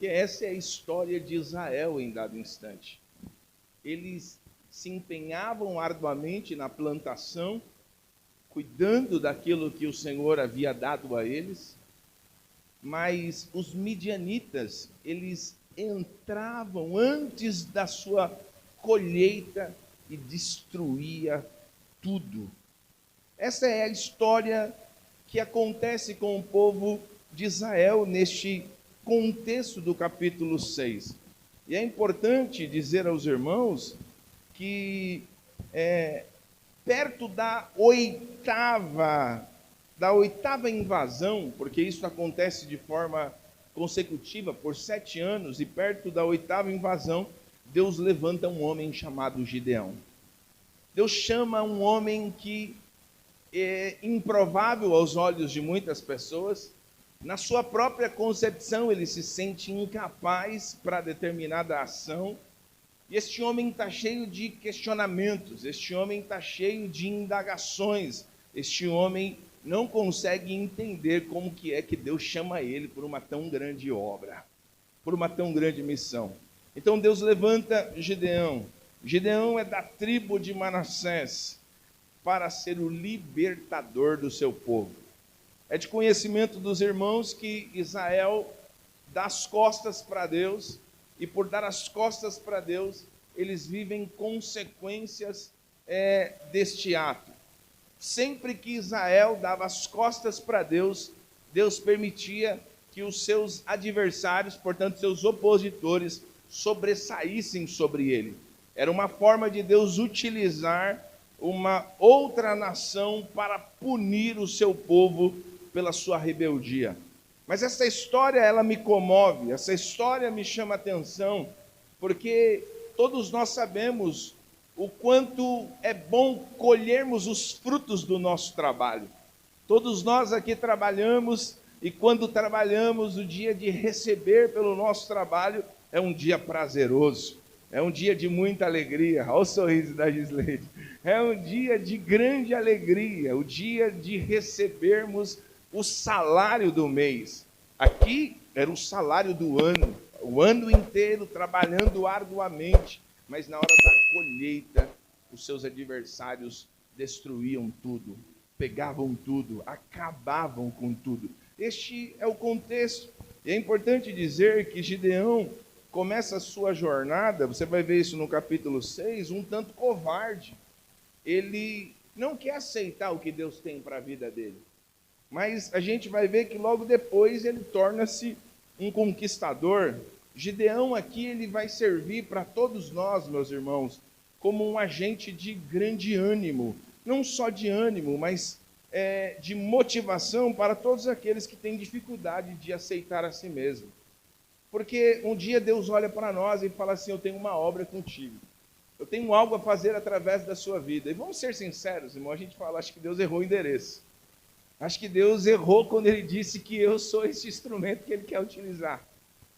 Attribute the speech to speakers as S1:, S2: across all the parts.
S1: Que essa é a história de Israel em dado instante. Eles se empenhavam arduamente na plantação, cuidando daquilo que o Senhor havia dado a eles, mas os midianitas, eles entravam antes da sua colheita e destruía tudo. Essa é a história que acontece com o povo de Israel neste contexto do capítulo 6. E é importante dizer aos irmãos que perto da oitava invasão, porque isso acontece de forma consecutiva por 7 anos, e perto da oitava invasão, Deus levanta um homem chamado Gideão. Deus chama um homem que é improvável aos olhos de muitas pessoas. Na sua própria concepção, ele se sente incapaz para determinada ação. E este homem está cheio de questionamentos, este homem está cheio de indagações, este homem não consegue entender como que é que Deus chama ele por uma tão grande obra, por uma tão grande missão. Então Deus levanta Gideão. Gideão é da tribo de Manassés para ser o libertador do seu povo. É de conhecimento dos irmãos que Israel dá as costas para Deus, e por dar as costas para Deus, eles vivem consequências deste ato. Sempre que Israel dava as costas para Deus, Deus permitia que os seus adversários, portanto seus opositores, sobressaíssem sobre ele. Era uma forma de Deus utilizar uma outra nação para punir o seu povo pela sua rebeldia. Mas essa história, ela me comove, essa história me chama a atenção, porque todos nós sabemos o quanto é bom colhermos os frutos do nosso trabalho. Todos nós aqui trabalhamos, e quando trabalhamos, o dia de receber pelo nosso trabalho é um dia prazeroso, é um dia de muita alegria. Olha o sorriso da Gisleide. É um dia de grande alegria, o dia de recebermos o salário do mês. Aqui era o salário do ano, o ano inteiro trabalhando arduamente, mas na hora da colheita, os seus adversários destruíam tudo, pegavam tudo, acabavam com tudo. Este é o contexto. E é importante dizer que Gideão começa a sua jornada, você vai ver isso no capítulo 6, um tanto covarde. Ele não quer aceitar o que Deus tem para a vida dele. Mas a gente vai ver que logo depois ele torna-se um conquistador. Gideão aqui, ele vai servir para todos nós, meus irmãos, como um agente de grande ânimo. Não só de ânimo, mas de motivação para todos aqueles que têm dificuldade de aceitar a si mesmo. Porque um dia Deus olha para nós e fala assim: eu tenho uma obra contigo. Eu tenho algo a fazer através da sua vida. E vamos ser sinceros, irmão, a gente fala, acho que Deus errou o endereço. Acho que Deus errou quando Ele disse que eu sou esse instrumento que Ele quer utilizar.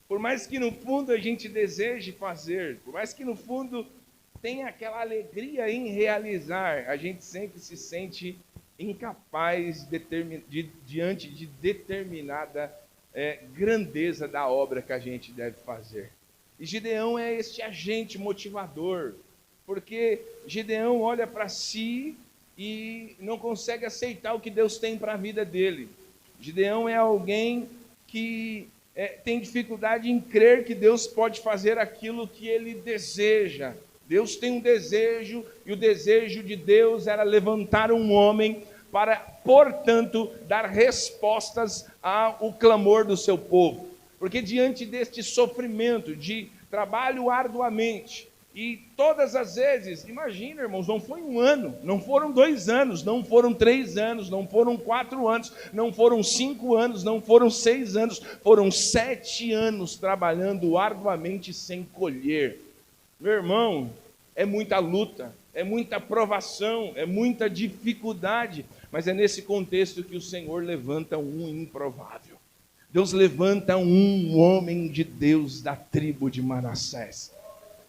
S1: Por mais que no fundo a gente deseje fazer, por mais que no fundo tenha aquela alegria em realizar, a gente sempre se sente incapaz diante de determinada grandeza da obra que a gente deve fazer. E Gideão é este agente motivador, porque Gideão olha para si e não consegue aceitar o que Deus tem para a vida dele. Gideão é alguém que tem dificuldade em crer que Deus pode fazer aquilo que ele deseja. Deus tem um desejo, e o desejo de Deus era levantar um homem para, portanto, dar respostas ao clamor do seu povo. Porque diante deste sofrimento, de trabalho arduamente, e todas as vezes, imagina, irmãos, não foi um ano, não foram 2 anos, não foram 3 anos, não foram 4 anos, não foram 5 anos, não foram 6 anos, foram 7 anos trabalhando arduamente sem colher. Meu irmão, é muita luta, é muita provação, é muita dificuldade, mas é nesse contexto que o Senhor levanta um improvável. Deus levanta um homem de Deus da tribo de Manassés.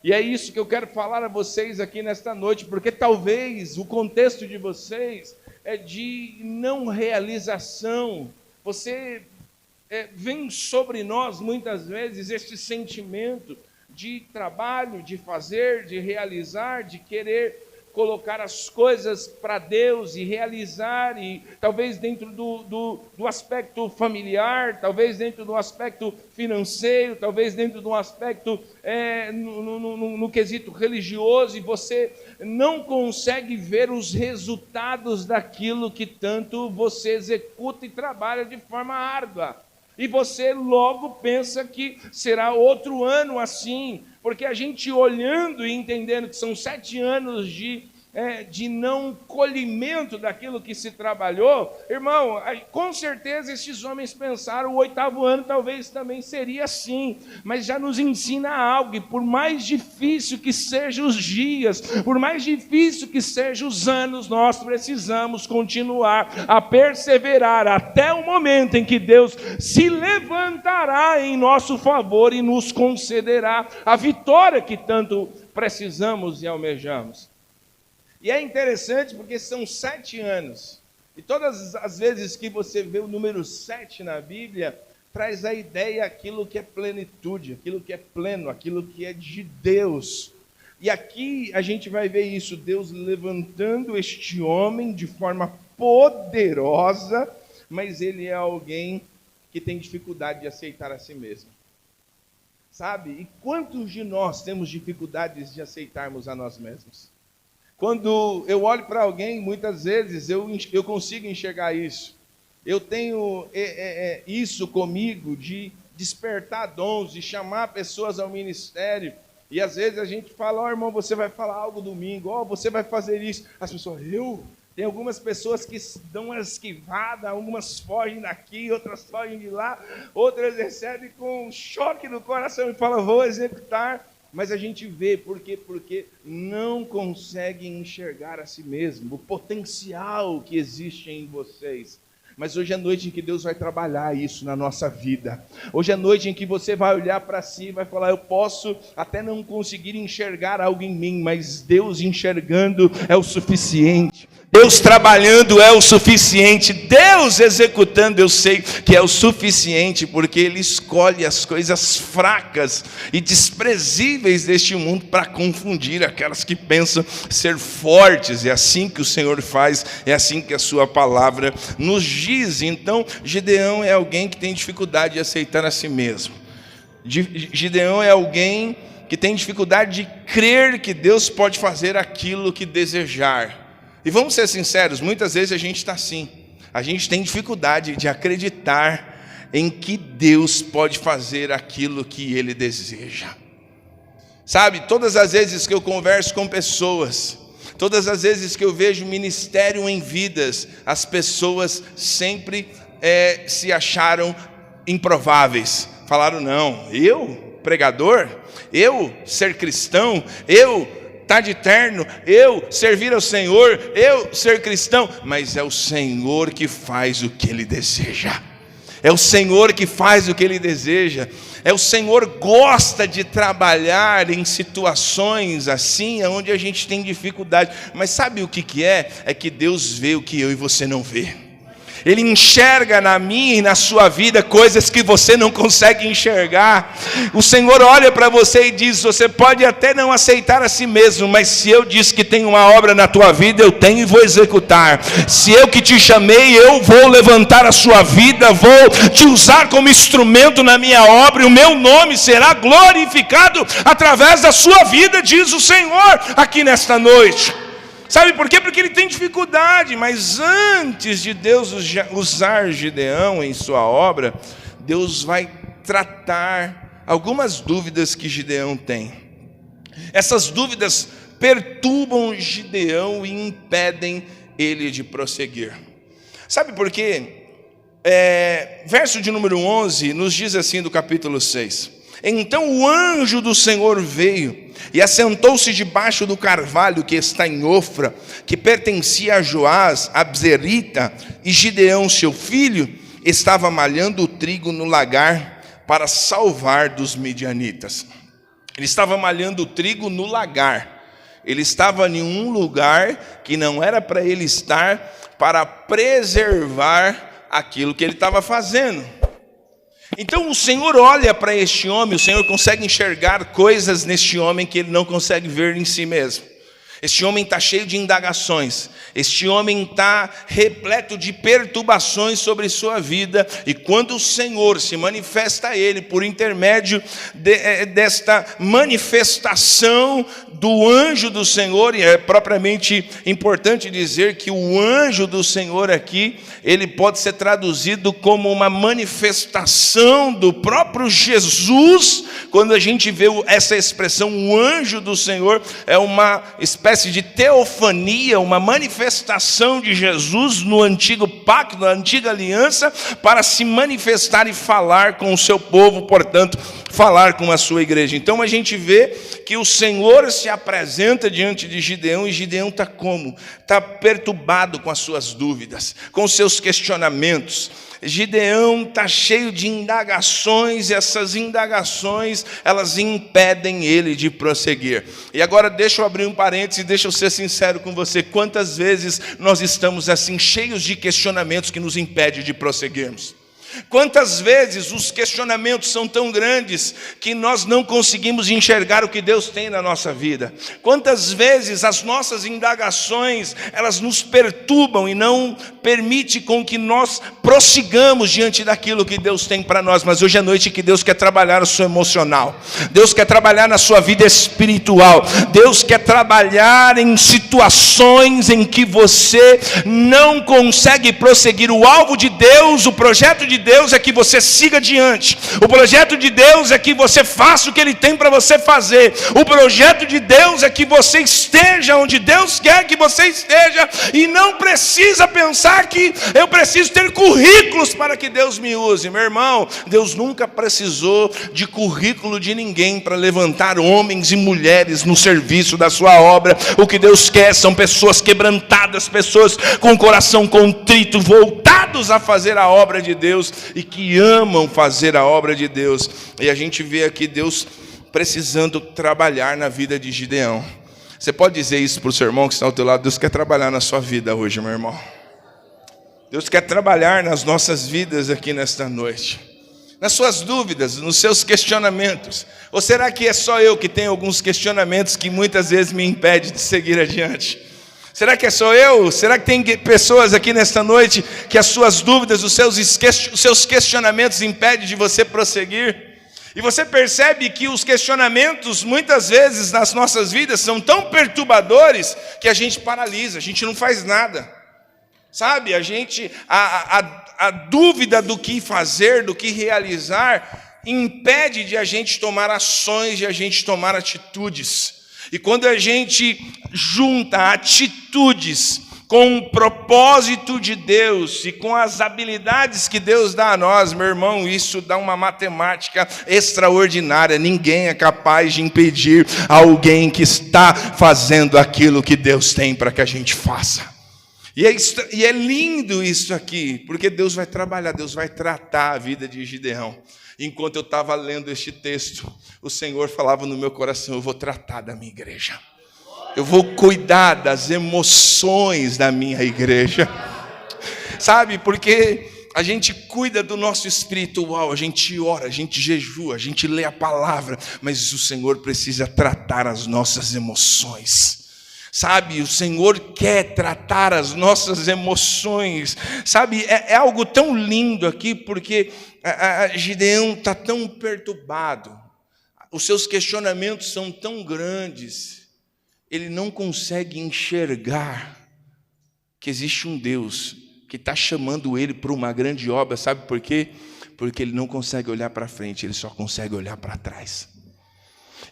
S1: E é isso que eu quero falar a vocês aqui nesta noite, porque talvez o contexto de vocês é de não realização. Você vem sobre nós muitas vezes este sentimento de trabalho, de fazer, de realizar, de querer colocar as coisas para Deus e realizar, e talvez dentro do aspecto familiar, talvez dentro do aspecto financeiro, talvez dentro do aspecto no quesito religioso, e você não consegue ver os resultados daquilo que tanto você executa e trabalha de forma árdua. E você logo pensa que será outro ano assim, porque a gente olhando e entendendo que são 7 anos de não colhimento daquilo que se trabalhou, irmão, com certeza esses homens pensaram, o 8º ano talvez também seria assim, mas já nos ensina algo, e por mais difícil que sejam os dias, por mais difícil que sejam os anos, nós precisamos continuar a perseverar até o momento em que Deus se levantará em nosso favor e nos concederá a vitória que tanto precisamos e almejamos. E é interessante porque são 7 anos. E todas as vezes que você vê o número 7 na Bíblia, traz a ideia aquilo que é plenitude, aquilo que é pleno, aquilo que é de Deus. E aqui a gente vai ver isso, Deus levantando este homem de forma poderosa, mas ele é alguém que tem dificuldade de aceitar a si mesmo. Sabe? E quantos de nós temos dificuldades de aceitarmos a nós mesmos? Quando eu olho para alguém, muitas vezes eu consigo enxergar isso. Eu tenho isso comigo de despertar dons, de chamar pessoas ao ministério. E às vezes a gente fala, irmão, você vai falar algo domingo, você vai fazer isso. As pessoas, Tem algumas pessoas que dão uma esquivada, algumas fogem daqui, outras fogem de lá, outras recebem com um choque no coração e falam, vou executar. Mas a gente vê, por quê? Porque não conseguem enxergar a si mesmo, o potencial que existe em vocês. Mas hoje é a noite em que Deus vai trabalhar isso na nossa vida. Hoje é a noite em que você vai olhar para si e vai falar, eu posso até não conseguir enxergar algo em mim, mas Deus enxergando é o suficiente. Deus trabalhando é o suficiente, Deus executando eu sei que é o suficiente, porque Ele escolhe as coisas fracas e desprezíveis deste mundo para confundir aquelas que pensam ser fortes. É assim que o Senhor faz, é assim que a sua palavra nos diz. Então, Gideão é alguém que tem dificuldade de aceitar a si mesmo. Gideão é alguém que tem dificuldade de crer que Deus pode fazer aquilo que desejar. E vamos ser sinceros, muitas vezes a gente está assim, a gente tem dificuldade de acreditar em que Deus pode fazer aquilo que Ele deseja. Sabe, todas as vezes que eu converso com pessoas, todas as vezes que eu vejo ministério em vidas, as pessoas sempre se acharam improváveis. Falaram, não, eu, pregador, eu ser cristão, eu estar de terno, eu servir ao Senhor, eu ser cristão, mas é o Senhor que faz o que Ele deseja, é o Senhor que faz o que Ele deseja, o Senhor gosta de trabalhar em situações assim, onde a gente tem dificuldade, mas sabe o que é? É que Deus vê o que eu e você não vê. Ele enxerga na minha e na sua vida coisas que você não consegue enxergar. O Senhor olha para você e diz, você pode até não aceitar a si mesmo, mas se eu disse que tem uma obra na tua vida, eu tenho e vou executar. Se eu que te chamei, eu vou levantar a sua vida, vou te usar como instrumento na minha obra, e o meu nome será glorificado através da sua vida, diz o Senhor aqui nesta noite. Sabe por quê? Porque ele tem dificuldade, mas antes de Deus usar Gideão em sua obra, Deus vai tratar algumas dúvidas que Gideão tem. Essas dúvidas perturbam Gideão e impedem ele de prosseguir. Sabe por quê? Verso de número 11 nos diz assim do capítulo 6. Então o anjo do Senhor veio e assentou-se debaixo do carvalho que está em Ofra, que pertencia a Joás, a Abzerita, e Gideão, seu filho, estava malhando o trigo no lagar para salvar dos midianitas. Ele estava malhando o trigo no lagar. Ele estava em um lugar que não era para ele estar, para preservar aquilo que ele estava fazendo. Então o Senhor olha para este homem, o Senhor consegue enxergar coisas neste homem que ele não consegue ver em si mesmo. Este homem está cheio de indagações, este homem está repleto de perturbações sobre sua vida, e quando o Senhor se manifesta a ele por intermédio desta manifestação do anjo do Senhor, e é propriamente importante dizer que o anjo do Senhor aqui, ele pode ser traduzido como uma manifestação do próprio Jesus. Quando a gente vê essa expressão, o anjo do Senhor, é uma espécie de teofania, uma manifestação de Jesus no antigo pacto, na antiga aliança, para se manifestar e falar com o seu povo, portanto, falar com a sua igreja. Então a gente vê que o Senhor se apresenta diante de Gideão, e Gideão está como? Está perturbado com as suas dúvidas, com os seus questionamentos. Gideão está cheio de indagações, e essas indagações, elas impedem ele de prosseguir. E agora deixa eu abrir um parênteses, deixa eu ser sincero com você. Quantas vezes nós estamos assim, cheios de questionamentos que nos impedem de prosseguirmos? Quantas vezes os questionamentos são tão grandes que nós não conseguimos enxergar o que Deus tem na nossa vida? Quantas vezes as nossas indagações, elas nos perturbam e não permitem com que nós prossigamos diante daquilo que Deus tem para nós? Mas hoje é noite que Deus quer trabalhar no seu emocional, Deus quer trabalhar na sua vida espiritual, Deus quer trabalhar em situações em que você não consegue prosseguir. O alvo de Deus, o projeto de Deus é que você siga adiante. O projeto de Deus é que você faça o que Ele tem para você fazer. O projeto de Deus é que você esteja onde Deus quer que você esteja, e não precisa pensar que eu preciso ter currículos para que Deus me use. Meu irmão, Deus nunca precisou de currículo de ninguém para levantar homens e mulheres no serviço da sua obra. O que Deus quer são pessoas quebrantadas, pessoas com o coração contrito, voltados a fazer a obra de Deus, e que amam fazer a obra de Deus. E a gente vê aqui Deus precisando trabalhar na vida de Gideão. Você pode dizer isso para o seu irmão que está ao teu lado? Deus quer trabalhar na sua vida hoje, meu irmão. Deus quer trabalhar nas nossas vidas aqui nesta noite, nas suas dúvidas, nos seus questionamentos. Ou será que é só eu que tenho alguns questionamentos que muitas vezes me impedem de seguir adiante? Será que é só eu? Será que tem pessoas aqui nesta noite que as suas dúvidas, os seus questionamentos impedem de você prosseguir? E você percebe que os questionamentos, muitas vezes nas nossas vidas, são tão perturbadores que a gente paralisa, a gente não faz nada. Sabe, a dúvida do que fazer, do que realizar, impede de a gente tomar ações, de a gente tomar atitudes. E quando a gente junta atitudes com o propósito de Deus e com as habilidades que Deus dá a nós, meu irmão, isso dá uma matemática extraordinária. Ninguém é capaz de impedir alguém que está fazendo aquilo que Deus tem para que a gente faça. E é lindo isso aqui, porque Deus vai trabalhar, Deus vai tratar a vida de Gideão. Enquanto eu estava lendo este texto, o Senhor falava no meu coração: eu vou tratar da minha igreja, eu vou cuidar das emoções da minha igreja. Sabe, porque a gente cuida do nosso espiritual, a gente ora, a gente jejua, a gente lê a palavra, mas o Senhor precisa tratar as nossas emoções. Sabe, o Senhor quer tratar as nossas emoções. Sabe, é algo tão lindo aqui, porque Gideão está tão perturbado, os seus questionamentos são tão grandes, ele não consegue enxergar que existe um Deus que está chamando ele para uma grande obra. Sabe por quê? Porque ele não consegue olhar para frente, ele só consegue olhar para trás.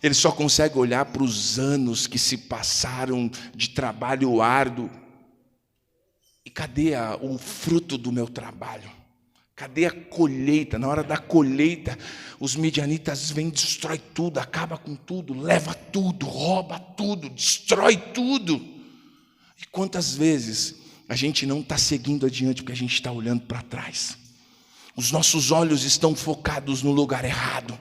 S1: Ele só consegue olhar para os anos que se passaram de trabalho árduo. E cadê o fruto do meu trabalho? Cadê a colheita? Na hora da colheita, os midianitas vêm, destrói tudo, acaba com tudo, leva tudo, rouba tudo, destrói tudo. E quantas vezes a gente não está seguindo adiante porque a gente está olhando para trás? Os nossos olhos estão focados no lugar errado.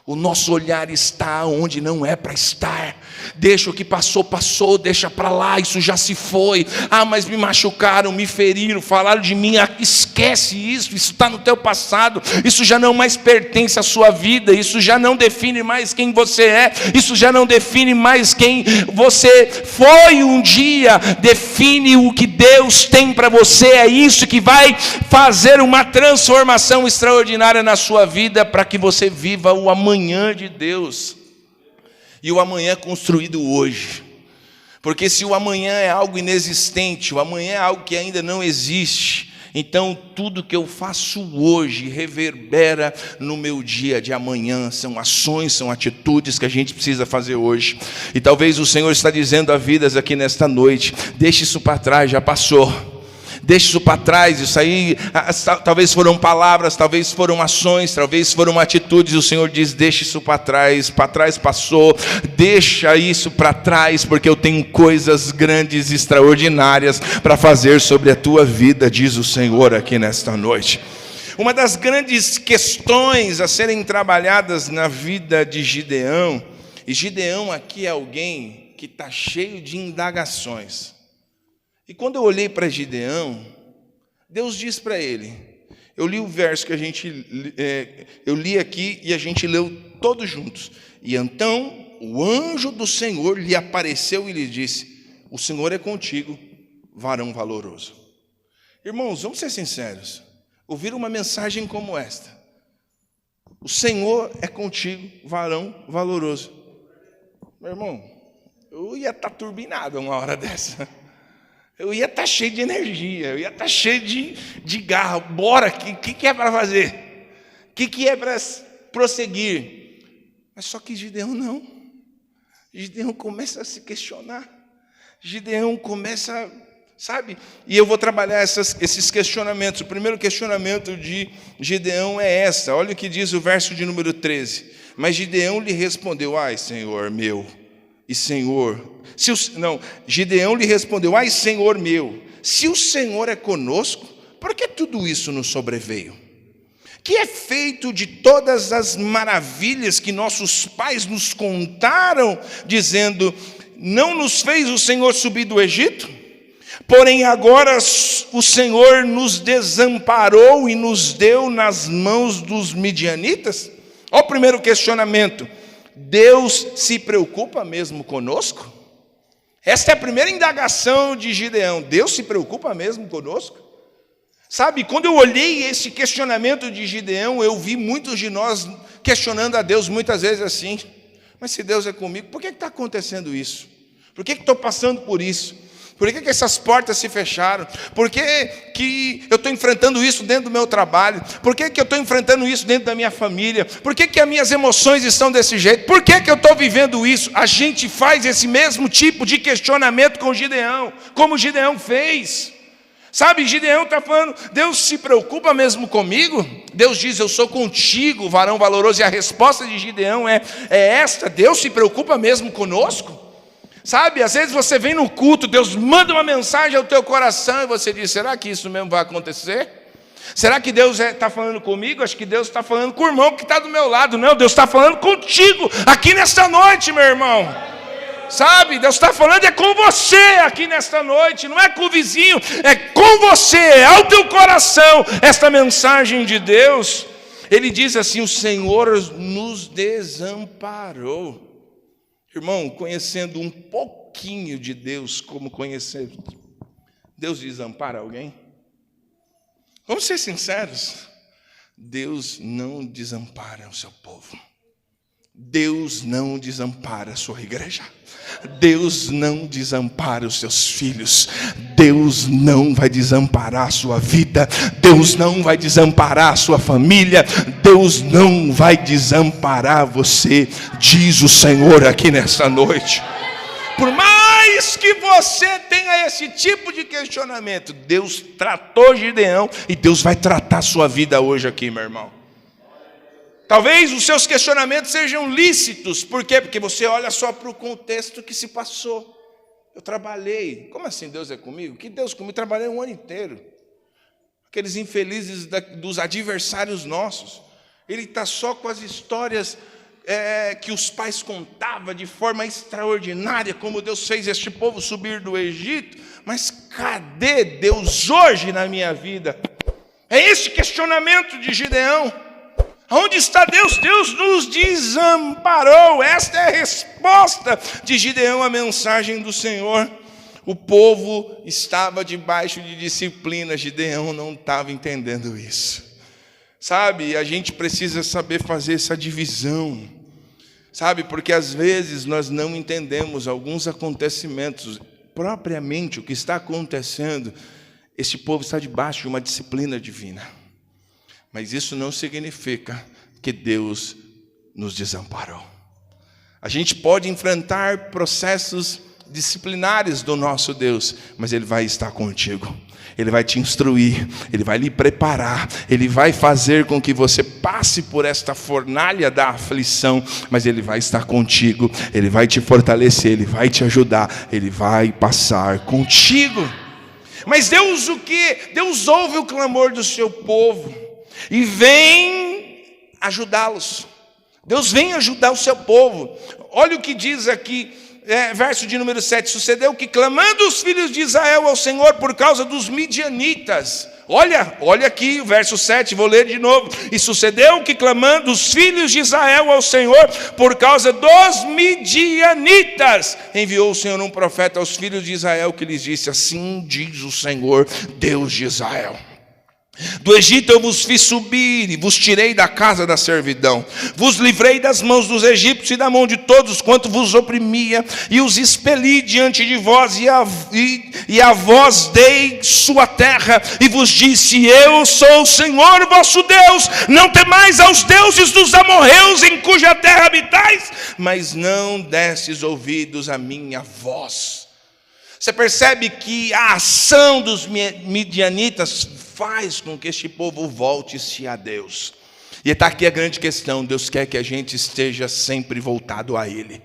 S2: O nosso olhar está onde não é para estar. Deixa o que passou, passou, deixa para lá, isso já se foi. Ah, mas me machucaram, me feriram, falaram de mim. Esquece isso está no teu passado. Isso já não mais pertence à sua vida. Isso já não define mais quem você é. Isso já não define mais quem você foi um dia. Define o que Deus tem para você. É isso que vai fazer uma transformação extraordinária na sua vida, para que você viva o amanhã de Deus. E o amanhã é construído hoje. Porque se o amanhã é algo inexistente, o amanhã é algo que ainda não existe, então tudo que eu faço hoje reverbera no meu dia de amanhã. São ações, são atitudes que a gente precisa fazer hoje. E talvez o Senhor está dizendo a vidas aqui nesta noite: deixe isso para trás, já passou. Deixe isso para trás. Isso aí, talvez foram palavras, talvez foram ações, talvez foram atitudes. O Senhor diz: deixe isso para trás passou. Deixa isso para trás, porque eu tenho coisas grandes, extraordinárias para fazer sobre a tua vida, diz o Senhor aqui nesta noite. Uma das grandes questões a serem trabalhadas na vida de Gideão, e Gideão aqui é alguém que está cheio de indagações. E quando eu olhei para Gideão, Deus diz para ele, eu li o verso que eu li aqui e a gente leu todos juntos. E então o anjo do Senhor lhe apareceu e lhe disse: o Senhor é contigo, varão valoroso. Irmãos, vamos ser sinceros. Ouvir uma mensagem como esta: o Senhor é contigo, varão valoroso. Meu irmão, eu ia estar turbinado uma hora dessa. Eu ia estar cheio de energia, eu ia estar cheio de garra. Bora, o que é para fazer? O que é para prosseguir? Mas só que Gideão não. Gideão começa a se questionar. Gideão começa, sabe? E eu vou trabalhar esses questionamentos. O primeiro questionamento de Gideão é essa. Olha o que diz o verso de número 13. Mas Gideão lhe respondeu: ai, Senhor meu e Senhor... Gideão lhe respondeu: ai, Senhor meu, se o Senhor é conosco, por que tudo isso nos sobreveio? Que é feito de todas as maravilhas que nossos pais nos contaram, dizendo: não nos fez o Senhor subir do Egito? Porém agora o Senhor nos desamparou e nos deu nas mãos dos midianitas? Olha o primeiro questionamento: Deus se preocupa mesmo conosco? Esta é a primeira indagação de Gideão. Deus se preocupa mesmo conosco? Sabe, quando eu olhei esse questionamento de Gideão, eu vi muitos de nós questionando a Deus muitas vezes assim: mas se Deus é comigo, por que está acontecendo isso? Por que estou passando por isso? Por que essas portas se fecharam? Por que eu estou enfrentando isso dentro do meu trabalho? Por que eu estou enfrentando isso dentro da minha família? Por que as minhas emoções estão desse jeito? Por que eu estou vivendo isso? A gente faz esse mesmo tipo de questionamento com Gideão, como Gideão fez. Sabe, Gideão está falando: Deus se preocupa mesmo comigo? Deus diz: eu sou contigo, varão valoroso. E a resposta de Gideão é esta: Deus se preocupa mesmo conosco? Sabe, às vezes você vem no culto, Deus manda uma mensagem ao teu coração e você diz: será que isso mesmo vai acontecer? Será que Deus está falando comigo? Acho que Deus está falando com o irmão que está do meu lado. Não, Deus está falando contigo aqui nesta noite, meu irmão. Sabe, Deus está falando com você aqui nesta noite. Não é com o vizinho, é com você, é ao teu coração esta mensagem de Deus. Ele diz assim: o Senhor nos desamparou. Irmão, conhecendo um pouquinho de Deus, como conhecer, Deus desampara alguém? Vamos ser sinceros, Deus não desampara o seu povo. Deus não desampara a sua igreja. Deus não desampara os seus filhos. Deus não vai desamparar a sua vida. Deus não vai desamparar a sua família. Deus não vai desamparar você, diz o Senhor aqui nessa noite. Por mais que você tenha esse tipo de questionamento, Deus tratou Gideão e Deus vai tratar a sua vida hoje aqui, meu irmão. Talvez os seus questionamentos sejam lícitos. Por quê? Porque você olha só para o contexto que se passou. Eu trabalhei. Como assim Deus é comigo? Que Deus comigo? Trabalhei um ano inteiro. Aqueles infelizes dos adversários nossos. Ele está só com as histórias que os pais contavam de forma extraordinária, como Deus fez este povo subir do Egito, mas cadê Deus hoje na minha vida? É esse questionamento de Gideão. Onde está Deus? Deus nos desamparou. Esta é a resposta de Gideão à mensagem do Senhor. O povo estava debaixo de disciplina, Gideão não estava entendendo isso. Sabe, a gente precisa saber fazer essa divisão. Sabe, porque às vezes nós não entendemos alguns acontecimentos, propriamente o que está acontecendo. Este povo está debaixo de uma disciplina divina. Mas isso não significa que Deus nos desamparou. A gente pode enfrentar processos disciplinares do nosso Deus, mas Ele vai estar contigo. Ele vai te instruir, Ele vai lhe preparar, Ele vai fazer com que você passe por esta fornalha da aflição, mas Ele vai estar contigo, Ele vai te fortalecer, Ele vai te ajudar, Ele vai passar contigo. Mas Deus o quê? Deus ouve o clamor do seu povo e vem ajudá-los. Deus vem ajudar o seu povo. Olha o que diz aqui, verso de número 7. Sucedeu que, clamando os filhos de Israel ao Senhor por causa dos midianitas. Olha aqui o verso 7, vou ler de novo. E sucedeu que, clamando os filhos de Israel ao Senhor por causa dos midianitas, enviou o Senhor um profeta aos filhos de Israel, que lhes disse: assim diz o Senhor, Deus de Israel: do Egito eu vos fiz subir e vos tirei da casa da servidão. Vos livrei das mãos dos egípcios e da mão de todos quanto vos oprimia, e os expeli diante de vós, e a vós dei sua terra, e vos disse: eu sou o Senhor vosso Deus. Não temais aos deuses dos amorreus em cuja terra habitais, mas não destes ouvidos à minha voz. Você percebe que a ação dos midianitas faz com que este povo volte-se a Deus. E está aqui a grande questão: Deus quer que a gente esteja sempre voltado a Ele.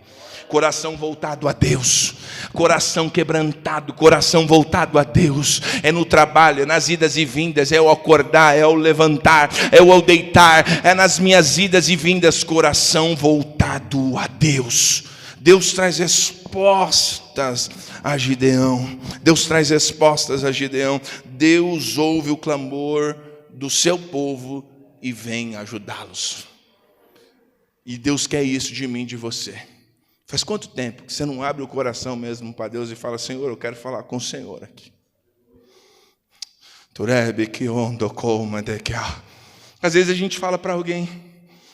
S2: Coração voltado a Deus, coração quebrantado, coração voltado a Deus. É no trabalho, é nas idas e vindas, é o acordar, é o levantar, é o deitar, é nas minhas idas e vindas, coração voltado a Deus. Deus traz respostas a Gideão. Deus traz respostas a Gideão. Deus ouve o clamor do seu povo e vem ajudá-los. E Deus quer isso de mim e de você. Faz quanto tempo que você não abre o coração mesmo para Deus e fala: Senhor, eu quero falar com o Senhor aqui. Às vezes a gente fala para alguém,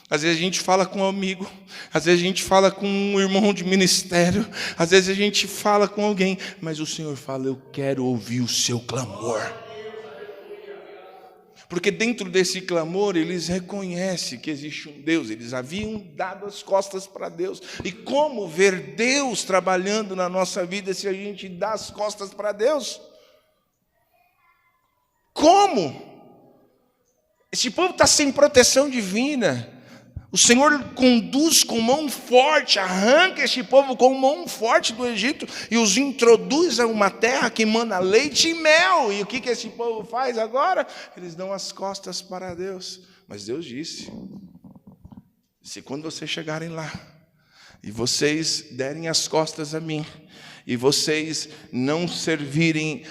S2: às vezes a gente fala com um amigo, às vezes a gente fala com um irmão de ministério, às vezes a gente fala com alguém, mas o Senhor fala: eu quero ouvir o seu clamor. Porque dentro desse clamor eles reconhecem que existe um Deus. Eles haviam dado as costas para Deus. E como ver Deus trabalhando na nossa vida se a gente dá as costas para Deus? Como? Esse povo está sem proteção divina. O Senhor conduz com mão forte, arranca este povo com mão forte do Egito e os introduz a uma terra que emana leite e mel. E o que esse povo faz agora? Eles dão as costas para Deus. Mas Deus disse: se quando vocês chegarem lá e vocês derem as costas a mim, e vocês não servirem,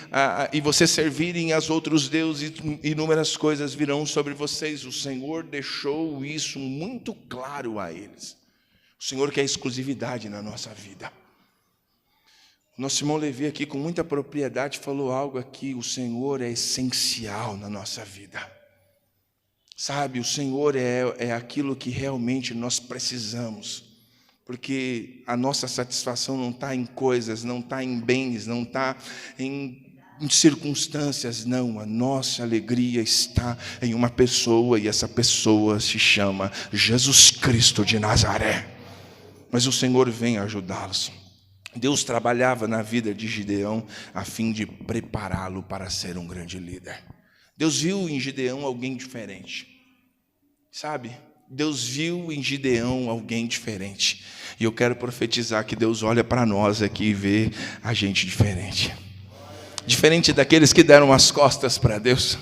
S2: e vocês servirem aos outros deuses, inúmeras coisas virão sobre vocês. O Senhor deixou isso muito claro a eles. O Senhor quer exclusividade na nossa vida. Nosso irmão Levi aqui com muita propriedade falou algo aqui: o Senhor é essencial na nossa vida. Sabe, o Senhor é aquilo que realmente nós precisamos. Porque a nossa satisfação não está em coisas, não está em bens, não está em circunstâncias, não. A nossa alegria está em uma pessoa, e essa pessoa se chama Jesus Cristo de Nazaré. Mas o Senhor vem ajudá-los. Deus trabalhava na vida de Gideão a fim de prepará-lo para ser um grande líder. Deus viu em Gideão alguém diferente, sabe? Deus viu em Gideão alguém diferente. E eu quero profetizar que Deus olha para nós aqui e vê a gente diferente. Diferente daqueles que deram as costas para Deus.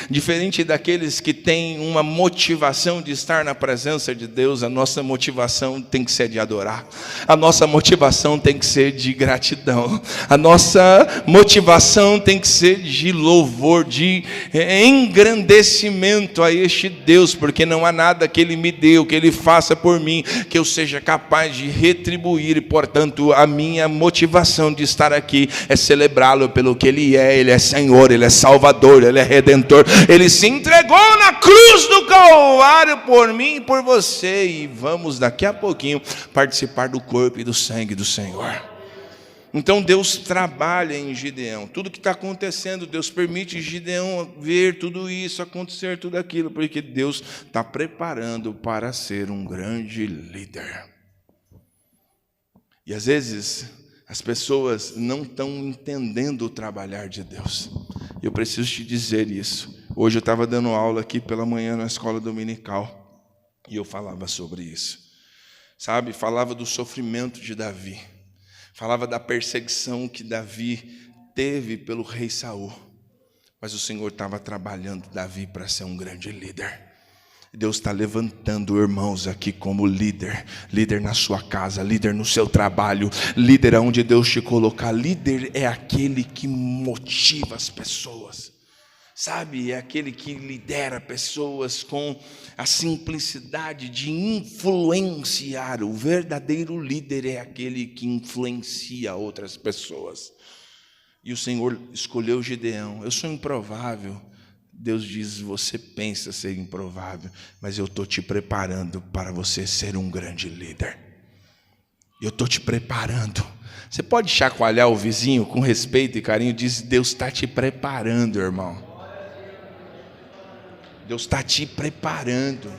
S2: Diferente daqueles que têm uma motivação de estar na presença de Deus, a nossa motivação tem que ser de adorar. A nossa motivação tem que ser de gratidão. A nossa motivação tem que ser de louvor, de engrandecimento a este Deus, porque não há nada que Ele me deu, que Ele faça por mim, que eu seja capaz de retribuir, e portanto a minha motivação de estar aqui é celebrá-lo pelo que Ele é Senhor, Ele é Salvador, Ele é Redentor, Ele se entregou na cruz do Calvário por mim e por você, e vamos daqui a pouquinho participar do corpo e do sangue do Senhor. Então Deus trabalha em Gideão, tudo que está acontecendo, Deus permite Gideão ver tudo isso, acontecer tudo aquilo, porque Deus está preparando para ser um grande líder. E às vezes as pessoas não estão entendendo o trabalhar de Deus. Eu preciso te dizer isso. Hoje eu estava dando aula aqui pela manhã na escola dominical e eu falava sobre isso. Sabe, falava do sofrimento de Davi. Falava da perseguição que Davi teve pelo rei Saul. Mas o Senhor estava trabalhando Davi para ser um grande líder. Deus está levantando irmãos aqui como líder. Líder na sua casa, líder no seu trabalho, líder aonde Deus te colocar. Líder é aquele que motiva as pessoas. Sabe, é aquele que lidera pessoas com a simplicidade de influenciar. O verdadeiro líder é aquele que influencia outras pessoas. E o Senhor escolheu Gideão. Eu sou improvável. Deus diz, você pensa ser improvável, mas eu estou te preparando para você ser um grande líder. Eu estou te preparando. Você pode chacoalhar o vizinho com respeito e carinho, diz, Deus está te preparando, irmão. Deus está te preparando.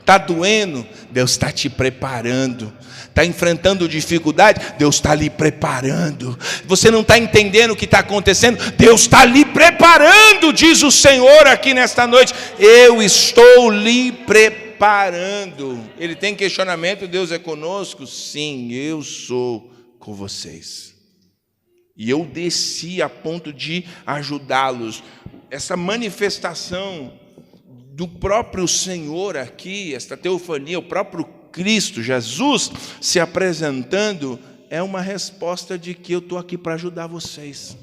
S2: Está doendo? Deus está te preparando. Está enfrentando dificuldade? Deus está lhe preparando. Você não está entendendo o que está acontecendo? Deus está lhe preparando, diz o Senhor aqui nesta noite. Eu estou lhe preparando. Ele tem questionamento, Deus é conosco? Sim, eu sou com vocês. E eu desci a ponto de ajudá-los. Essa manifestação do próprio Senhor aqui, esta teofania, o próprio Cristo, Jesus, se apresentando, é uma resposta de que eu estou aqui para ajudar vocês.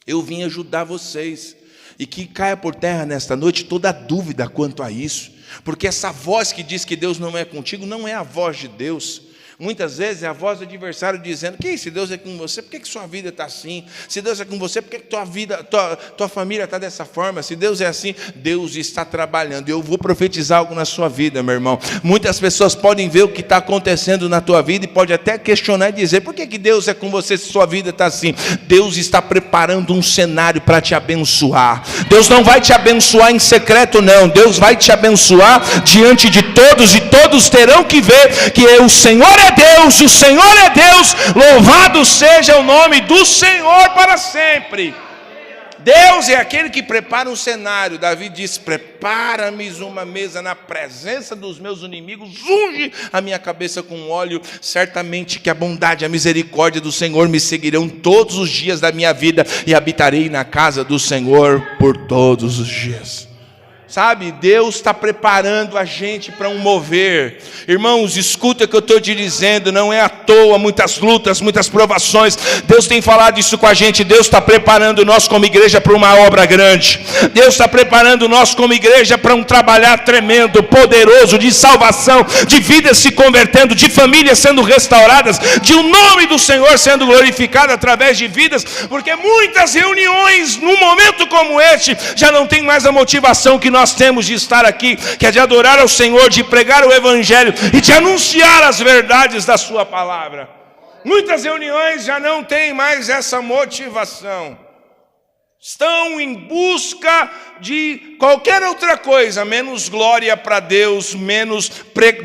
S2: Eu vim ajudar vocês. E que caia por terra nesta noite toda dúvida quanto a isso. Porque essa voz que diz que Deus não é contigo, não é a voz de Deus. Muitas vezes é a voz do adversário dizendo, que se Deus é com você, por que sua vida está assim? Se Deus é com você, por que tua família está dessa forma? Se Deus é assim, Deus está trabalhando. Eu vou profetizar algo na sua vida, meu irmão. Muitas pessoas podem ver o que está acontecendo na tua vida e pode até questionar e dizer, por que Deus é com você se sua vida está assim? Deus está preparando um cenário para te abençoar. Deus não vai te abençoar em secreto, não. Deus vai te abençoar diante de todos, e todos terão que ver que o Senhor é Deus, o Senhor é Deus, louvado seja o nome do Senhor para sempre. Deus é aquele que prepara um cenário. Davi disse, prepara-me uma mesa na presença dos meus inimigos, unge a minha cabeça com óleo, certamente que a bondade e a misericórdia do Senhor me seguirão todos os dias da minha vida, e habitarei na casa do Senhor por todos os dias. Sabe, Deus está preparando a gente para um mover. Irmãos, escuta o que eu estou te dizendo, não é à toa, muitas lutas, muitas provações. Deus tem falado isso com a gente. Deus está preparando nós como igreja para uma obra grande. Deus está preparando nós como igreja para um trabalhar tremendo, poderoso, de salvação, de vidas se convertendo, de famílias sendo restauradas, de o nome do Senhor sendo glorificado através de vidas, porque muitas reuniões num momento como este já não tem mais a motivação que nós temos de estar aqui, que é de adorar ao Senhor, de pregar o Evangelho e de anunciar as verdades da sua palavra. Muitas reuniões já não têm mais essa motivação. Estão em busca de qualquer outra coisa, menos glória para Deus, menos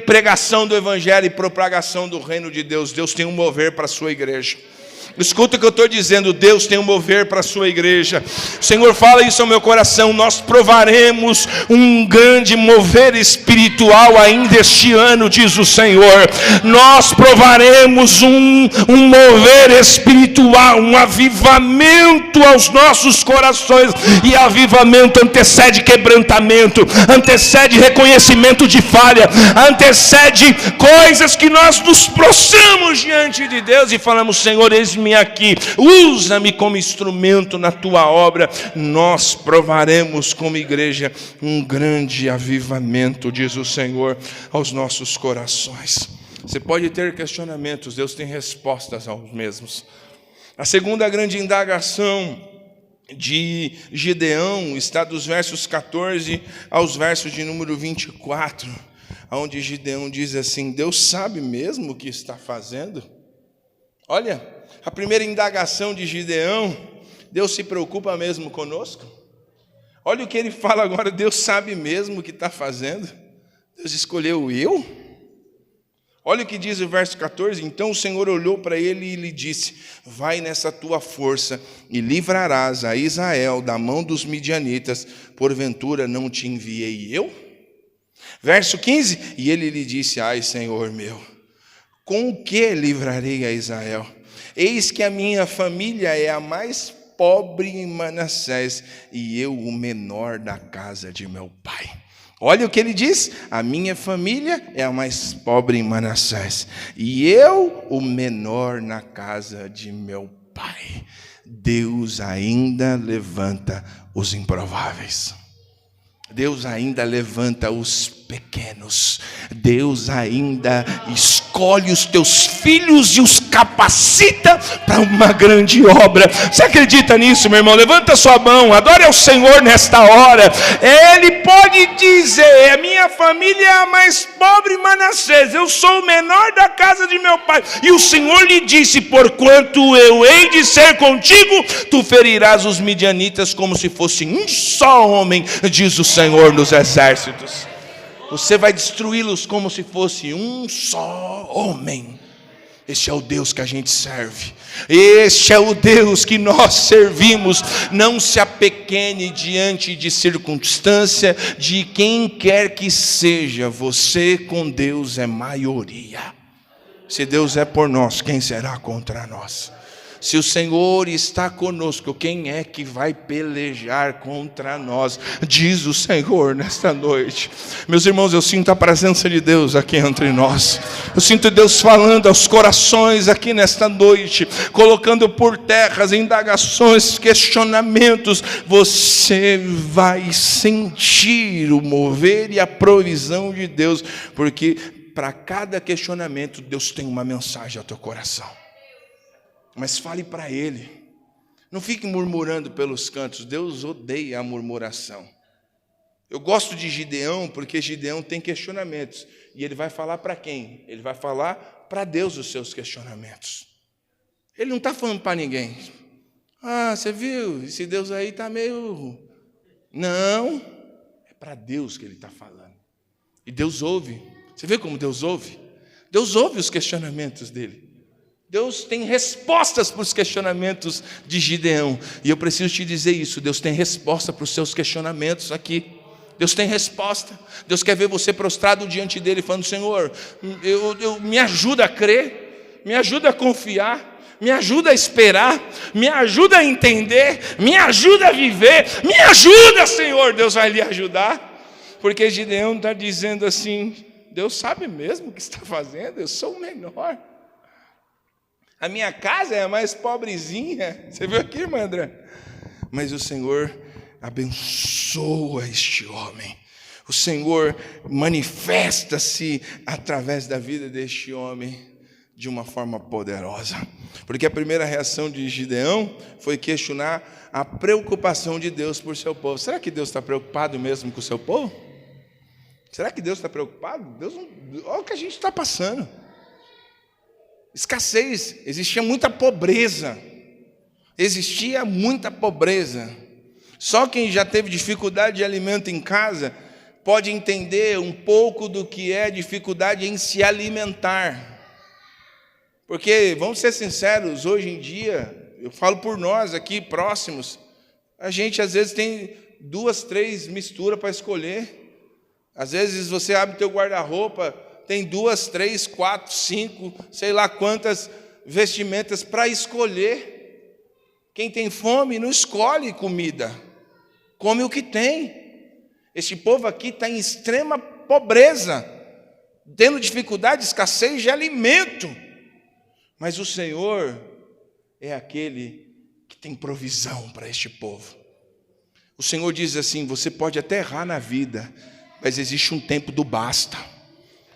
S2: pregação do Evangelho e propagação do reino de Deus. Deus tem um mover para a sua igreja. Escuta o que eu estou dizendo, Deus tem um mover para a sua igreja. Senhor, fala isso ao meu coração, nós provaremos um grande mover espiritual ainda este ano, diz o Senhor. Nós provaremos um mover espiritual, um avivamento aos nossos corações. E avivamento antecede quebrantamento, antecede reconhecimento de falha, antecede coisas que nós nos prostramos diante de Deus e falamos: Senhor, eis-me aqui, usa-me como instrumento na tua obra. Nós provaremos como igreja um grande avivamento, diz o Senhor, aos nossos corações. Você pode ter questionamentos, Deus tem respostas aos mesmos. A segunda grande indagação de Gideão está dos versos 14 aos versos de número 24, onde Gideão diz assim: Deus sabe mesmo o que está fazendo? Olha, a primeira indagação de Gideão: Deus se preocupa mesmo conosco? Olha o que ele fala agora: Deus sabe mesmo o que está fazendo? Deus escolheu eu? Olha o que diz o verso 14: Então o Senhor olhou para ele e lhe disse: vai nessa tua força e livrarás a Israel da mão dos midianitas, porventura não te enviei eu? Verso 15: e ele lhe disse: ai, Senhor meu, com o que livrarei a Israel? Eis que a minha família é a mais pobre em Manassés, e eu o menor da casa de meu pai. Olha o que ele diz: a minha família é a mais pobre em Manassés, e eu o menor na casa de meu pai. Deus ainda levanta os improváveis. Deus ainda levanta os pequenos. Deus ainda escolhe os teus filhos e os capacita para uma grande obra. Você acredita nisso, meu irmão? Levanta sua mão, adore ao Senhor nesta hora. Ele pode dizer: a minha família é a mais pobre em Manassés, eu sou o menor da casa de meu pai. E o Senhor lhe disse: porquanto eu hei de ser contigo, tu ferirás os midianitas como se fosse um só homem, diz o Senhor dos exércitos. Você vai destruí-los como se fosse um só homem. Este é o Deus que a gente serve. Este é o Deus que nós servimos. Não se apequene diante de circunstância de quem quer que seja. Você com Deus é maioria. Se Deus é por nós, quem será contra nós? Se o Senhor está conosco, quem é que vai pelejar contra nós? Diz o Senhor nesta noite. Meus irmãos, eu sinto a presença de Deus aqui entre nós. Eu sinto Deus falando aos corações aqui nesta noite, colocando por terra as indagações, questionamentos. Você vai sentir o mover e a provisão de Deus, porque para cada questionamento Deus tem uma mensagem ao teu coração. Mas fale para Ele. Não fique murmurando pelos cantos. Deus odeia a murmuração. Eu gosto de Gideão porque Gideão tem questionamentos. E ele vai falar para quem? Ele vai falar para Deus os seus questionamentos. Ele não está falando para ninguém. Ah, você viu? Esse Deus aí está meio... Não. É para Deus que ele está falando. E Deus ouve. Você vê como Deus ouve? Deus ouve os questionamentos dele. Deus tem respostas para os questionamentos de Gideão. E eu preciso te dizer isso: Deus tem resposta para os seus questionamentos aqui. Deus tem resposta. Deus quer ver você prostrado diante dele, falando: Senhor, me ajuda a crer, me ajuda a confiar, me ajuda a esperar, me ajuda a entender, me ajuda a viver, me ajuda, Senhor. Deus vai lhe ajudar, porque Gideão está dizendo assim: Deus sabe mesmo o que está fazendo, eu sou o menor. A minha casa é a mais pobrezinha. Você viu aqui, irmã André? Mas o Senhor abençoa este homem. O Senhor manifesta-se através da vida deste homem de uma forma poderosa. Porque a primeira reação de Gideão foi questionar a preocupação de Deus por seu povo. Será que Deus está preocupado mesmo com o seu povo? Será que Deus está preocupado? Deus não... Olha o que a gente está passando. Escassez, existia muita pobreza. Existia muita pobreza. Só quem já teve dificuldade de alimento em casa pode entender um pouco do que é dificuldade em se alimentar.
S1: Porque, vamos ser sinceros, hoje em dia, eu falo por nós aqui próximos, a gente às vezes tem 2, 3 misturas para escolher. Às vezes você abre teu guarda-roupa, tem 2, 3, 4, 5, sei lá quantas vestimentas para escolher. Quem tem fome não escolhe comida, come o que tem. Este povo aqui está em extrema pobreza, tendo dificuldade, escassez de alimento. Mas o Senhor é aquele que tem provisão para este povo. O Senhor diz assim: você pode até errar na vida, mas existe um tempo do basta.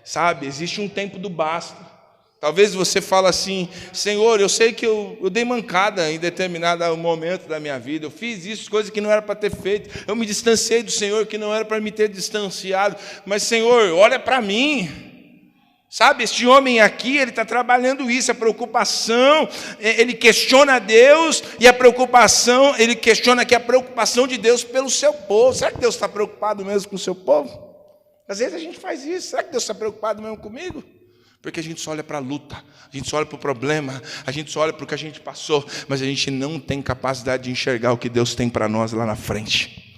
S1: Sabe, existe um tempo do basta. Talvez você fale assim: Senhor, eu sei que eu dei mancada em determinado momento da minha vida, eu fiz isso, coisas que não era para ter feito, eu me distanciei do Senhor, que não era para me ter distanciado, mas Senhor, olha para mim. Sabe, este homem aqui, ele está trabalhando isso, a preocupação, ele questiona Deus, e a preocupação, ele questiona aqui a preocupação de Deus pelo seu povo. Será que Deus está preocupado mesmo com o seu povo? Às vezes a gente faz isso. Será que Deus está preocupado mesmo comigo? Porque a gente só olha para a luta, a gente só olha para o problema, a gente só olha para o que a gente passou, mas a gente não tem capacidade de enxergar o que Deus tem para nós lá na frente.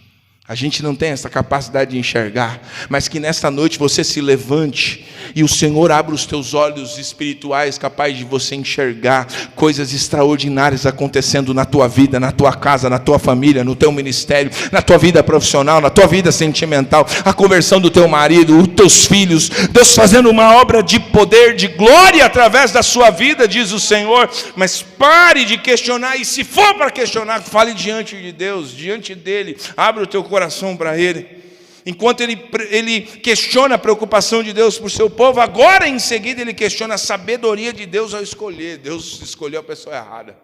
S1: A gente não tem essa capacidade de enxergar, mas que nesta noite você se levante e o Senhor abra os teus olhos espirituais, capaz de você enxergar coisas extraordinárias acontecendo na tua vida, na tua casa, na tua família, no teu ministério, na tua vida profissional, na tua vida sentimental, a conversão do teu marido, os teus filhos, Deus fazendo uma obra de poder, de glória através da sua vida, diz o Senhor. Mas pare de questionar, e se for para questionar, fale diante de Deus, diante dele, abra o teu coração para ele. Enquanto ele questiona a preocupação de Deus por seu povo, agora em seguida ele questiona a sabedoria de Deus ao escolher. Deus escolheu a pessoa errada.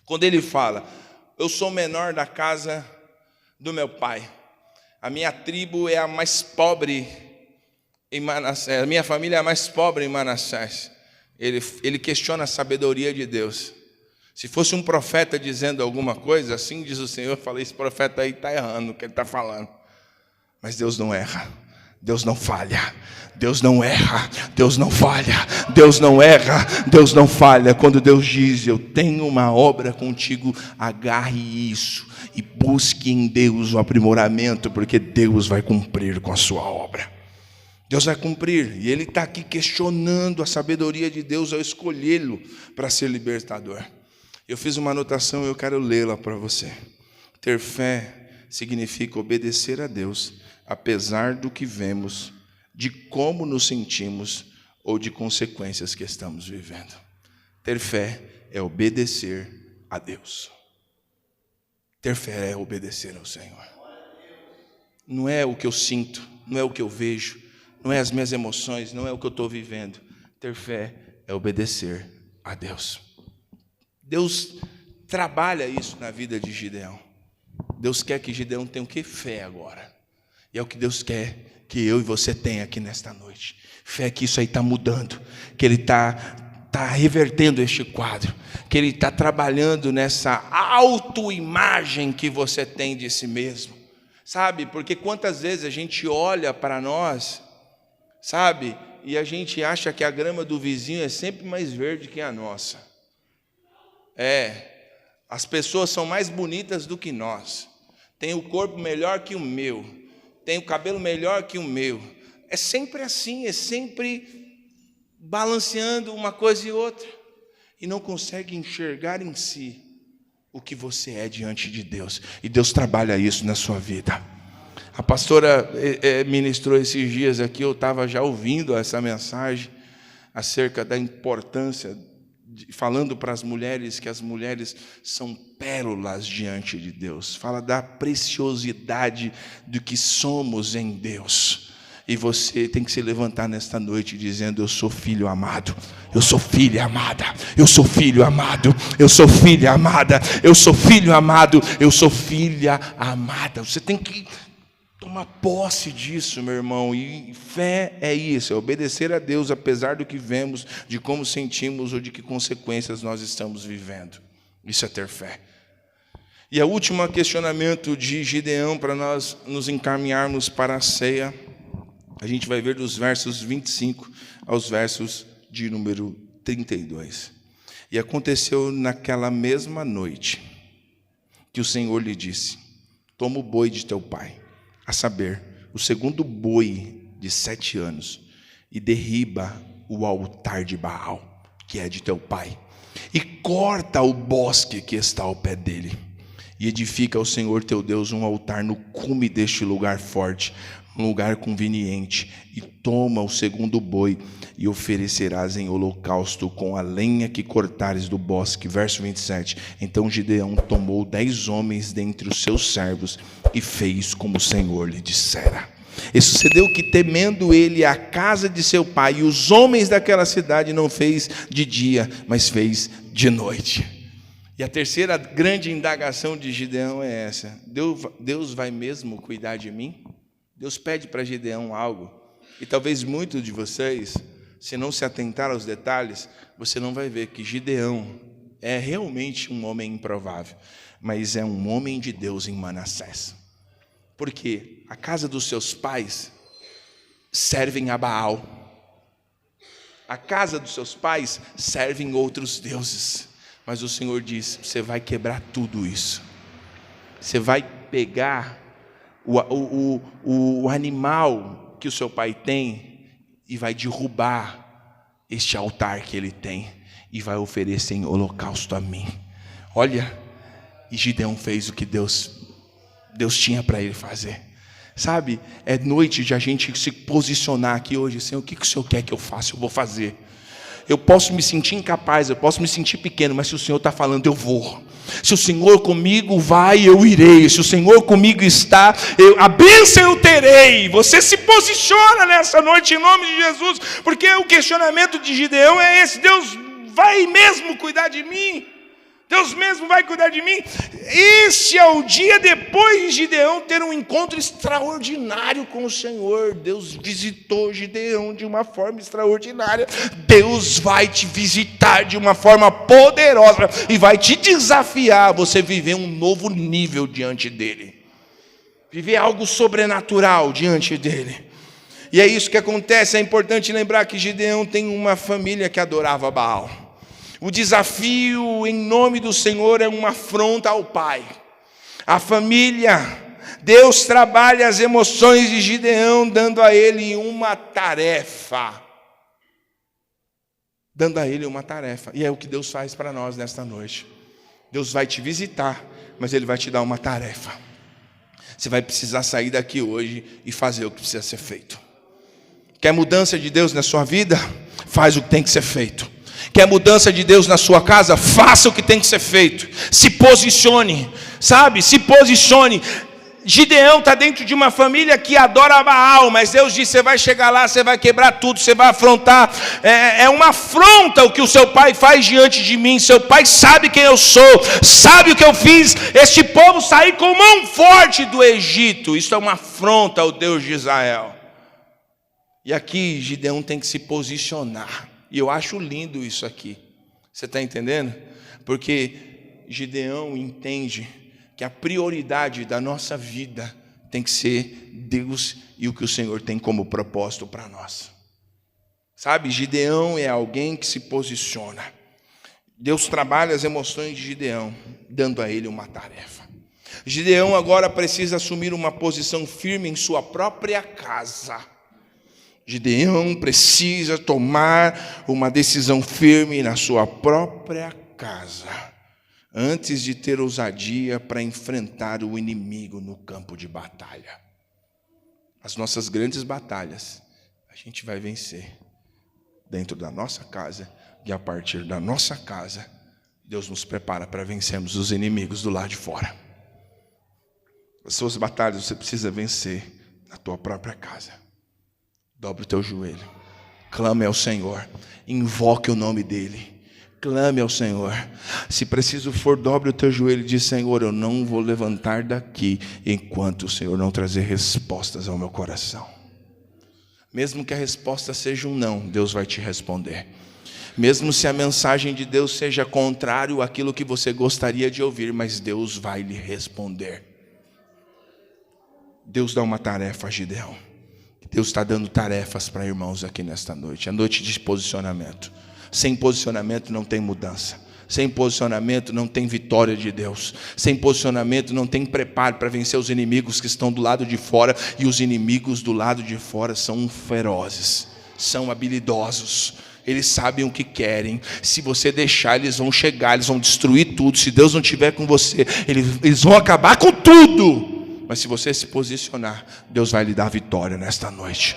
S1: Quando ele fala: eu sou o menor da casa do meu pai, a minha tribo é a mais pobre em Manassés, a minha família é a mais pobre em Manassés. Ele questiona a sabedoria de Deus. Se fosse um profeta dizendo alguma coisa, assim diz o Senhor, eu falei: esse profeta aí está errando o que ele está falando. Mas Deus não erra, Deus não falha, Deus não erra, Deus não falha, Deus não erra, Deus não falha. Quando Deus diz: eu tenho uma obra contigo, agarre isso e busque em Deus o aprimoramento, porque Deus vai cumprir com a sua obra. Deus vai cumprir, e ele está aqui questionando a sabedoria de Deus ao escolhê-lo para ser libertador. Eu fiz uma anotação e eu quero lê-la para você. Ter fé significa obedecer a Deus, apesar do que vemos, de como nos sentimos ou de consequências que estamos vivendo. Ter fé é obedecer a Deus. Ter fé é obedecer ao Senhor. Não é o que eu sinto, não é o que eu vejo, não é as minhas emoções, não é o que eu estou vivendo. Ter fé é obedecer a Deus. Deus trabalha isso na vida de Gideão. Deus quer que Gideão tenha o que? Fé agora. E é o que Deus quer que eu e você tenha aqui nesta noite. Fé que isso aí está mudando, que Ele está revertendo este quadro, que Ele está trabalhando nessa autoimagem que você tem de si mesmo. Sabe, porque quantas vezes a gente olha para nós, sabe, e a gente acha que a grama do vizinho é sempre mais verde que a nossa. As pessoas são mais bonitas do que nós, tem o corpo melhor que o meu, tem o cabelo melhor que o meu. É sempre assim, é sempre balanceando uma coisa e outra, e não consegue enxergar em si o que você é diante de Deus. E Deus trabalha isso na sua vida. A pastora ministrou esses dias aqui, eu estava já ouvindo essa mensagem acerca da importância, falando para as mulheres que as mulheres são pérolas diante de Deus. Fala da preciosidade do que somos em Deus. E você tem que se levantar nesta noite dizendo: eu sou filho amado, eu sou filha amada, eu sou filho amado, eu sou filha amada, eu sou filho amado, eu sou filha amada. Você tem que tomar posse disso, meu irmão. E fé é isso, é obedecer a Deus apesar do que vemos, de como sentimos ou de que consequências nós estamos vivendo. Isso é ter fé. E o último questionamento de Gideão, para nós nos encaminharmos para a ceia, a gente vai ver dos versos 25 aos versos de número
S2: 32. E aconteceu naquela mesma noite que o Senhor lhe disse: toma o boi de teu pai, a saber, o segundo boi de 7 anos, e derriba o altar de Baal, que é de teu pai, e corta o bosque que está ao pé dele, e edifica ao Senhor teu Deus um altar no cume deste lugar forte, um lugar conveniente, e toma o segundo boi, e oferecerás em holocausto com a lenha que cortares do bosque. Verso 27. Então Gideão tomou 10 homens dentre os seus servos, e fez como o Senhor lhe dissera. E sucedeu que, temendo ele a casa de seu pai e os homens daquela cidade, não fez de dia, mas fez de noite. E a terceira grande indagação de Gideão é essa: Deus vai mesmo cuidar de mim? Deus pede para Gideão algo, e talvez muitos de vocês, se não se atentar aos detalhes, você não vai ver que Gideão é realmente um homem improvável, mas é um homem de Deus em Manassés. Porque a casa dos seus pais servem a Baal, a casa dos seus pais servem outros deuses, mas o Senhor diz: você vai quebrar tudo isso, você vai pegar o animal que o seu pai tem e vai derrubar este altar que ele tem e vai oferecer em holocausto a mim. Olha, e Gideão fez o que Deus tinha para ele fazer. Sabe, é noite de a gente se posicionar aqui hoje: Senhor, o que o Senhor quer que eu faça? Eu vou fazer. Eu posso me sentir incapaz, eu posso me sentir pequeno, mas se o Senhor está falando, eu vou. Se o Senhor comigo vai, eu irei. Se o Senhor comigo está, a bênção eu terei. Você se posiciona nessa noite em nome de Jesus, porque o questionamento de Gideão é esse: Deus vai mesmo cuidar de mim? Deus mesmo vai cuidar de mim? Este é o dia depois de Gideão ter um encontro extraordinário com o Senhor. Deus visitou Gideão de uma forma extraordinária. Deus vai te visitar de uma forma poderosa e vai te desafiar a você viver um novo nível diante dele, viver algo sobrenatural diante dele. E é isso que acontece. É importante lembrar que Gideão tem uma família que adorava Baal. O desafio em nome do Senhor é uma afronta ao pai. A família, Deus trabalha as emoções de Gideão, dando a ele uma tarefa. Dando a ele uma tarefa. E é o que Deus faz para nós nesta noite. Deus vai te visitar, mas Ele vai te dar uma tarefa. Você vai precisar sair daqui hoje e fazer o que precisa ser feito. Quer mudança de Deus na sua vida? Faz o que tem que ser feito. Quer mudança de Deus na sua casa? Faça o que tem que ser feito. Se posicione, sabe? Se posicione. Gideão está dentro de uma família que adora Baal, mas Deus diz: você vai chegar lá, você vai quebrar tudo, você vai afrontar. É uma afronta o que o seu pai faz diante de mim. Seu pai sabe quem eu sou, sabe o que eu fiz. Este povo saiu com mão forte do Egito. Isso é uma afronta ao Deus de Israel. E aqui Gideão tem que se posicionar. E eu acho lindo isso aqui. Você está entendendo? Porque Gideão entende que a prioridade da nossa vida tem que ser Deus e o que o Senhor tem como propósito para nós. Sabe, Gideão é alguém que se posiciona. Deus trabalha as emoções de Gideão, dando a ele uma tarefa. Gideão agora precisa assumir uma posição firme em sua própria casa. Gideão precisa tomar uma decisão firme na sua própria casa, antes de ter ousadia para enfrentar o inimigo no campo de batalha. As nossas grandes batalhas, a gente vai vencer dentro da nossa casa, e a partir da nossa casa, Deus nos prepara para vencermos os inimigos do lado de fora. As suas batalhas você precisa vencer na tua própria casa. Dobre o teu joelho, clame ao Senhor, invoque o nome dEle, clame ao Senhor. Se preciso for, dobre o teu joelho e diz: Senhor, eu não vou levantar daqui enquanto o Senhor não trazer respostas ao meu coração. Mesmo que a resposta seja um não, Deus vai te responder. Mesmo se a mensagem de Deus seja contrário àquilo que você gostaria de ouvir, mas Deus vai lhe responder. Deus dá uma tarefa a Gideão. Deus está dando tarefas para irmãos aqui nesta noite. É noite de posicionamento. Sem posicionamento não tem mudança. Sem posicionamento não tem vitória de Deus. Sem posicionamento não tem preparo para vencer os inimigos que estão do lado de fora. E os inimigos do lado de fora são ferozes, são habilidosos. Eles sabem o que querem. Se você deixar, eles vão chegar, eles vão destruir tudo. Se Deus não estiver com você, eles vão acabar com tudo. Mas se você se posicionar, Deus vai lhe dar vitória nesta noite.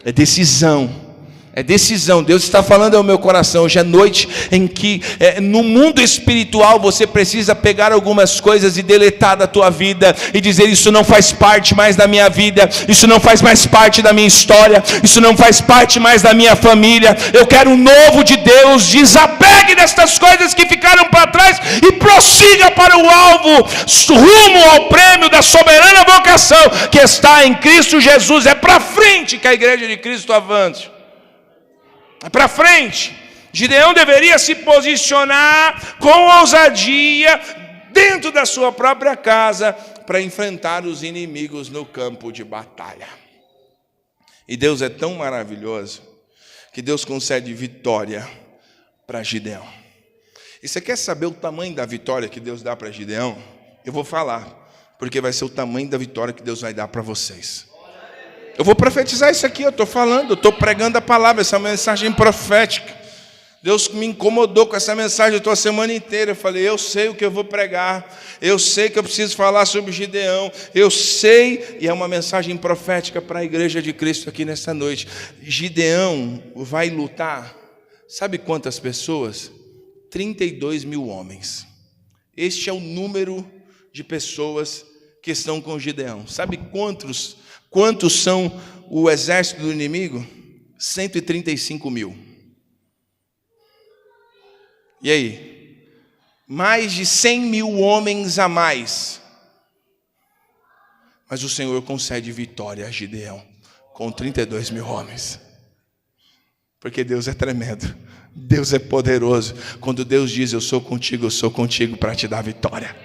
S2: É decisão. É decisão. Deus está falando ao meu coração. Hoje é noite em que no mundo espiritual você precisa pegar algumas coisas e deletar da tua vida e dizer: isso não faz parte mais da minha vida, isso não faz mais parte da minha história, isso não faz parte mais da minha família. Eu quero um novo de Deus. Desapegue destas coisas que ficaram para trás e prossiga para o alvo, rumo ao prêmio da soberana vocação que está em Cristo Jesus. É para frente que a igreja de Cristo avance. É para frente. Gideão deveria se posicionar com ousadia dentro da sua própria casa para enfrentar os inimigos no campo de batalha. E Deus é tão maravilhoso que Deus concede vitória para Gideão. E você quer saber o tamanho da vitória que Deus dá para Gideão? Eu vou falar, porque vai ser o tamanho da vitória que Deus vai dar para vocês. Eu vou profetizar isso aqui, eu estou falando, eu estou pregando a palavra, essa mensagem profética. Deus me incomodou com essa mensagem, eu estou a semana inteira. Eu falei: eu sei o que eu vou pregar, eu sei que eu preciso falar sobre Gideão, eu sei, e é uma mensagem profética para a igreja de Cristo aqui nesta noite. Gideão vai lutar, sabe quantas pessoas? 32 mil homens. Este é o número de pessoas que estão com Gideão. Sabe quantos são o exército do inimigo? 135 mil. E aí? Mais de 100 mil homens a mais. Mas o Senhor concede vitória a Gideão com 32 mil homens. Porque Deus é tremendo. Deus é poderoso. Quando Deus diz: eu sou contigo para te dar vitória.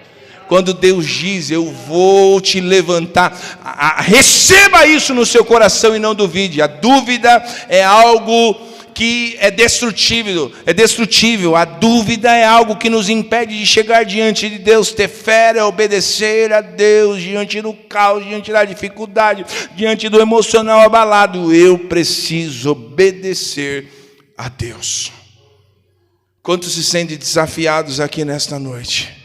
S2: Quando Deus diz: eu vou te levantar, receba isso no seu coração e não duvide. A dúvida é algo que é destrutível. A dúvida é algo que nos impede de chegar diante de Deus. Ter fé é obedecer a Deus diante do caos, diante da dificuldade, diante do emocional abalado. Eu preciso obedecer a Deus. Quantos se sentem desafiados aqui nesta noite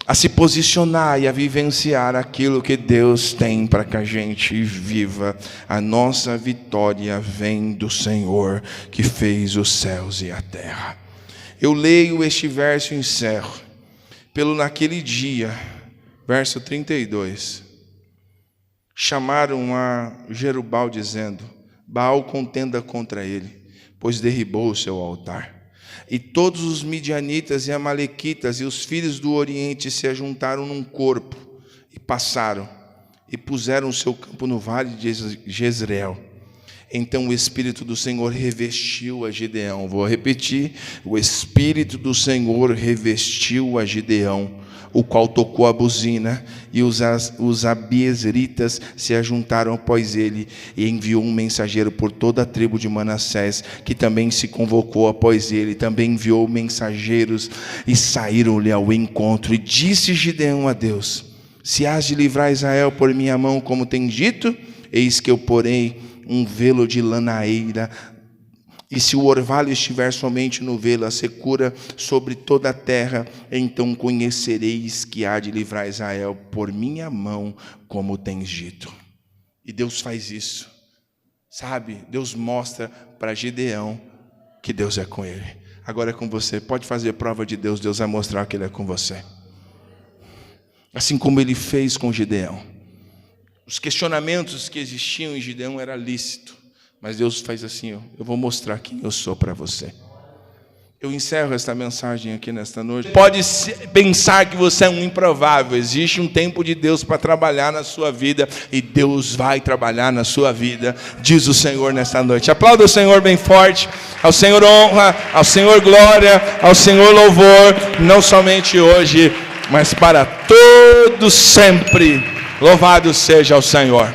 S2: a se posicionar e a vivenciar aquilo que Deus tem para que a gente viva? A nossa vitória vem do Senhor que fez os céus e a terra. Eu leio este verso e encerro. Naquele dia, verso 32, chamaram a Jerubal dizendo: Baal contenda contra ele, pois derribou o seu altar. E todos os midianitas e amalequitas e os filhos do Oriente se ajuntaram num corpo e passaram e puseram o seu campo no vale de Jezreel. Então o Espírito do Senhor revestiu a Gideão. Vou repetir: o Espírito do Senhor revestiu a Gideão, o qual tocou a buzina, e os abiezritas se ajuntaram após ele, e enviou um mensageiro por toda a tribo de Manassés, que também se convocou após ele. Também enviou mensageiros, e saíram-lhe ao encontro. E disse Gideão a Deus: se hás de livrar Israel por minha mão, como tem dito, eis que eu porei um velo de lanaeira, e se o orvalho estiver somente no velo, a secura sobre toda a terra, então conhecereis que há de livrar Israel por minha mão, como tens dito. E Deus faz isso, sabe? Deus mostra para Gideão que Deus é com ele. Agora é com você. Pode fazer prova de Deus, Deus vai mostrar que ele é com você. Assim como ele fez com Gideão. Os questionamentos que existiam em Gideão era lícito, mas Deus faz assim: eu vou mostrar quem eu sou para você. Eu encerro esta mensagem aqui nesta noite. Pode pensar que você é um improvável. Existe um tempo de Deus para trabalhar na sua vida, e Deus vai trabalhar na sua vida, diz o Senhor nesta noite. Aplauda o Senhor bem forte. Ao Senhor honra, ao Senhor glória, ao Senhor louvor, não somente hoje, mas para todo sempre. Louvado seja o Senhor.